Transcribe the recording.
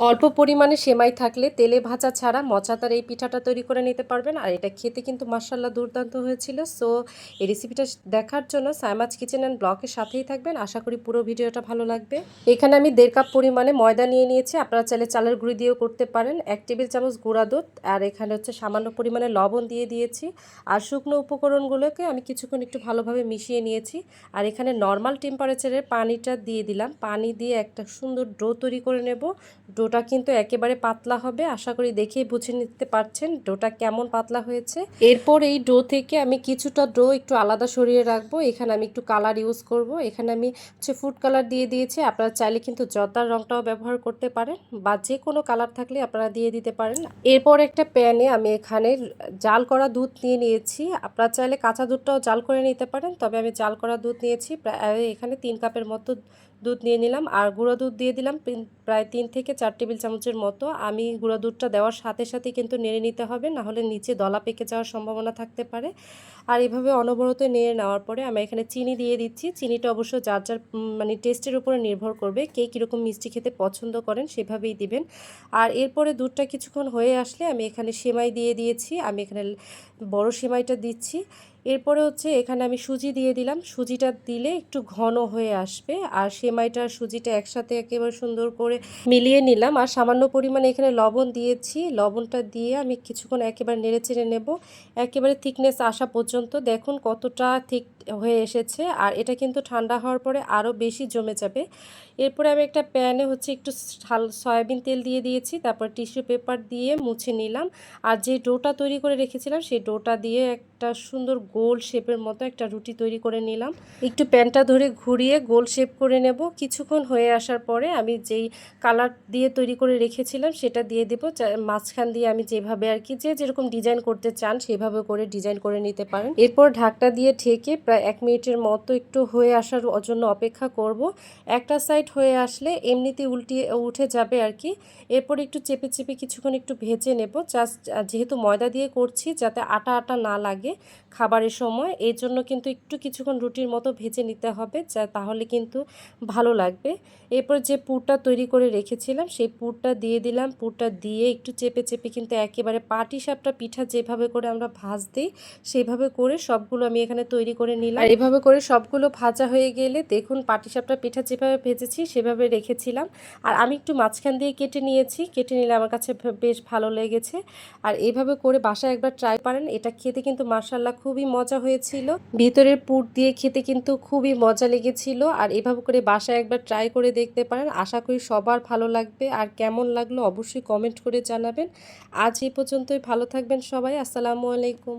অল্প পরিমাণে সেমাই থাকলে তেলে ভাজা ছাড়া মজাদার এই পিঠাটা তৈরি করে নিতে পারবেন। আর এটা খেতে কিন্তু মাশাআল্লাহ দুর্দান্ত হয়েছিল। সো এই রেসিপিটা দেখার জন্য সাইমাজ কিচেন অ্যান্ড ব্লগের সাথেই থাকবেন। আশা করি পুরো ভিডিওটা ভালো লাগবে। এখানে আমি 1.5 কাপ পরিমাণে ময়দা নিয়ে নিয়েছি। আপনারা চাইলে চালের গুঁড়ি দিয়েও করতে পারেন। 1 টেবিল চামচ গুঁড়া দুধ আর এখানে হচ্ছে সামান্য পরিমাণে লবণ দিয়ে দিয়েছি। আর শুকনো উপকরণগুলোকে আমি কিছুক্ষণ একটু ভালোভাবে মিশিয়ে নিয়েছি। আর এখানে নর্মাল টেম্পারেচারের পানিটা দিয়ে দিলাম। পানি দিয়ে একটা সুন্দর ডো তৈরি করে নেব। ডোটা কিন্তু একেবারে পাতলা হবে। আশা করি দেখেই বুঝে নিতে পারছেন ডোটা কেমন পাতলা হয়েছে। এরপর এই ডো থেকে আমি কিছুটা ডো একটু আলাদা সরিয়ে রাখবো। এখানে আমি একটু কালার ইউজ করব। এখানে আমি ফুড কালার দিয়ে দিয়েছি। আপনারা চাইলে কিন্তু জর্দার রংটাও ব্যবহার করতে পারেন বা যে কোনো কালার থাকলে আপনারা দিয়ে দিতে পারেন। এরপর একটা প্যানে আমি এখানে জাল করা দুধ নিয়ে নিয়েছি। আপনারা চাইলে কাঁচা দুধটাও জাল করে নিতে পারেন, তবে আমি জাল করা দুধ নিয়েছি। প্রায় এখানে 3 কাপের মতো দুধ নিয়ে নিলাম আর গুঁড়ো দুধ দিয়ে দিলাম প্রায় 3 থেকে 4 টেবিল চামচের মতো। আমি গুঁড়ো দুধটা দেওয়ার সাথে সাথে কিন্তু নেড়ে নিতে হবে, না হলে নিচে দলা পেকে যাওয়ার সম্ভাবনা থাকতে পারে। আর এভাবে অনবরত নেড়ে নেওয়ার পরে আমি এখানে চিনি দিয়ে দিচ্ছি। চিনিটা অবশ্য যার যার মানে টেস্টের উপরে নির্ভর করবে, কে কীরকম মিষ্টি খেতে পছন্দ করেন সেভাবেই দিবেন। আর এরপরে দুধটা কিছুক্ষণ হয়ে আসলে আমি এখানে সেমাই দিয়ে দিয়েছি। আমি এখানে বড় সেমাইটা দিচ্ছি। এরপরে হচ্ছে এখানে আমি সুজি দিয়ে দিলাম। সুজিটা দিলে একটু ঘন হয়ে আসবে আর সেমাইটা সুজিটা একসাথে একেবারে সুন্দর করে মিলিয়ে নিলাম। আর সামান্য পরিমাণে এখানে লবণ দিয়েছি। লবণটা দিয়ে আমি কিছুক্ষণ একেবারে নেড়ে চেড়ে নেব একেবারে থিকনেস আসা পর্যন্ত। দেখুন কতটা থিক হয়ে এসেছে। আর এটা কিন্তু ঠান্ডা হওয়ার পরে আরও বেশি জমে যাবে। এরপরে আমি একটা প্যানে একটু সয়াবিন তেল দিয়ে দিয়েছি। তারপর টিস্যু পেপার দিয়ে মুছে নিলাম। আর যে ডোটা তৈরি করে রেখেছিলাম সেই ডোটা দিয়ে একটা সুন্দর গোল শেপের মতো একটা রুটি তৈরি করে নিলাম। একটু প্যানটা ধরে ঘুরিয়ে গোল শেপ করে নেব। কিছুক্ষণ হয়ে আসার পরে আমি যেই কালার দিয়ে তৈরি করে রেখেছিলাম সেটা দিয়ে দেবো। মাঝখান দিয়ে আমি যেভাবে আর কি যে যেরকম ডিজাইন করতে চান সেভাবে করে ডিজাইন করে নিতে পারেন। এরপর ঢাকনা দিয়ে ঢেকে প্রায় 1 মিনিটের মতো একটু হয়ে আসার জন্য অপেক্ষা করব। একটা সাইড হয়ে আসলে এমনিতে উঠে যাবে আর কি। এরপর একটু চেপে চেপে কিছুক্ষণ একটু ভেজে নেব। জাস্ট যেহেতু ময়দা দিয়ে করছি যাতে আটা আটা না লাগে খাবারের সময়, এই জন্য কিন্তু একটু কিছুক্ষণ রুটির মতো ভেজে নিতে হবে, তাহলে কিন্তু ভালো লাগবে। এরপর যে পুরটা তৈরি করে রেখেছিলাম সেই পুরটা দিয়ে দিলাম। পুরটা দিয়ে একটু চেপে চেপে কিন্তু একেবারে পাটিসাপটা পিঠা যেভাবে করে আমরা ভাজ দিই সেভাবে করে সবগুলো আমি এখানে তৈরি করে নিলাম। আর এভাবে করে সবগুলো ভাজা হয়ে গেলে দেখুন পাটিসাপটা পিঠা যেভাবে ভেজেছি সেভাবে রেখেছিলাম। আর আমি একটু মাঝখান দিয়ে কেটে নিয়েছি, কেটে নিলে আমার কাছে বেশ ভালো লেগেছে। আর এইভাবে করে বাসায় একবার ট্রাই পারেন। এটা খেতে কিন্তু মাশাআল্লাহ খুবই মজা হয়েছিল। ভিতরের পুর দিয়ে খেতে কিন্তু খুবই মজা লেগেছিল। আর এভাবে করে বাসায় একবার ট্রাই করে দেখতে পারেন। আশা করি সবার ভালো লাগবে। আর কেমন লাগলো অবশ্যই কমেন্ট করে জানাবেন। আজ এই পর্যন্তই। ভালো থাকবেন সবাই। আসসালামু আলাইকুম।